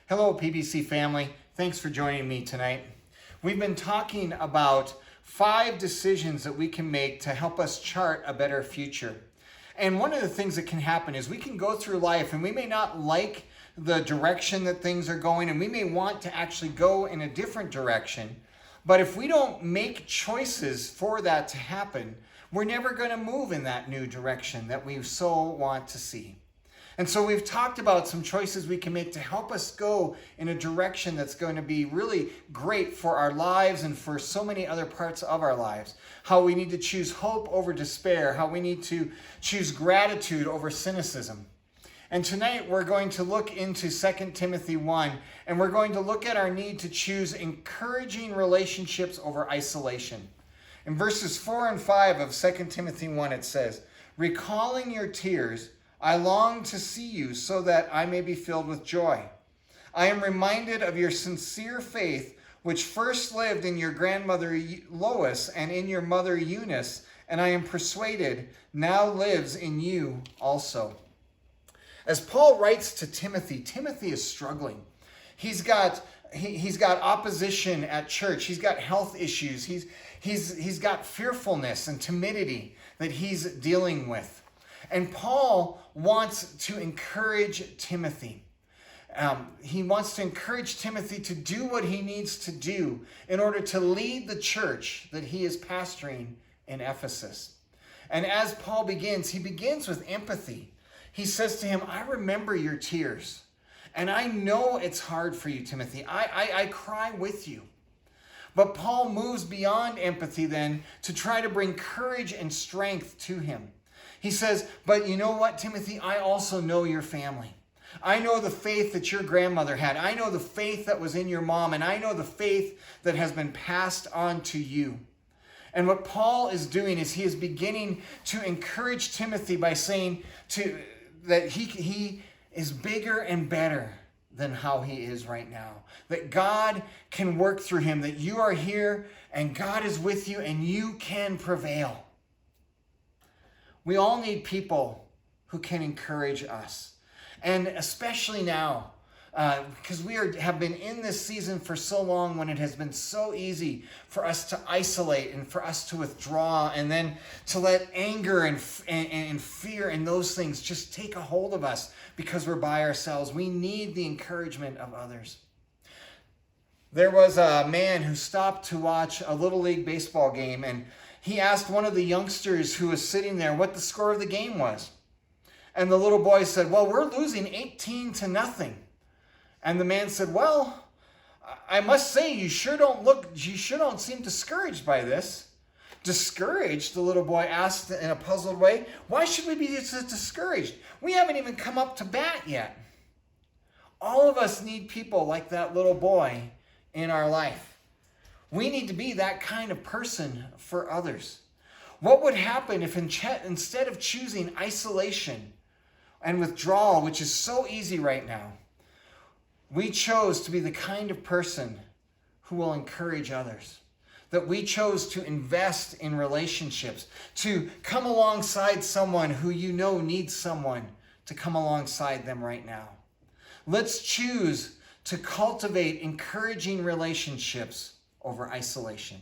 Hello, PBC family. Thanks for joining me tonight. We've been talking about 5 decisions that we can make to help us chart a better future. And one of the things that can happen is we can go through life and we may not like the direction that things are going, and we may want to actually go in a different direction. But if we don't make choices for that to happen, we're never going to move in that new direction that we so want to see. And so we've talked about some choices we can make to help us go in a direction that's going to be really great for our lives and for so many other parts of our lives. How we need to choose hope over despair, how we need to choose gratitude over cynicism. And tonight we're going to look into 2 Timothy 1, and we're going to look at our need to choose encouraging relationships over isolation. In verses 4 and 5 of 2 Timothy 1, it says, "Recalling your tears, I long to see you so that I may be filled with joy. I am reminded of your sincere faith, which first lived in your grandmother Lois and in your mother Eunice, and I am persuaded now lives in you also." As Paul writes to Timothy, Timothy is struggling. He's got opposition at church. He's got health issues. He's got fearfulness and timidity that he's dealing with. And Paul wants to encourage Timothy. He wants to encourage Timothy to do what he needs to do in order to lead the church that he is pastoring in Ephesus. And as Paul begins, he begins with empathy. He says to him, "I remember your tears, and I know it's hard for you, Timothy. I cry with you." But Paul moves beyond empathy then to try to bring courage and strength to him. He says, "But you know what, Timothy? I also know your family. I know the faith that your grandmother had. I know the faith that was in your mom, and I know the faith that has been passed on to you." And what Paul is doing is he is beginning to encourage Timothy by saying that he is bigger and better than how he is right now. That God can work through him, that you are here and God is with you and you can prevail. We all need people who can encourage us. And especially now, because we have been in this season for so long when it has been so easy for us to isolate and for us to withdraw and then to let anger and fear and those things just take a hold of us because we're by ourselves. We need the encouragement of others. There was a man who stopped to watch a Little League baseball game, and he asked one of the youngsters who was sitting there what the score of the game was. And the little boy said, "Well, we're losing 18-0. And the man said, "Well, I must say, you sure don't seem discouraged by this." "Discouraged?" the little boy asked in a puzzled way. "Why should we be discouraged? We haven't even come up to bat yet." All of us need people like that little boy in our life. We need to be that kind of person for others. What would happen if instead of choosing isolation and withdrawal, which is so easy right now, we chose to be the kind of person who will encourage others? That we chose to invest in relationships, to come alongside someone who you know needs someone to come alongside them right now. Let's choose to cultivate encouraging relationships over isolation.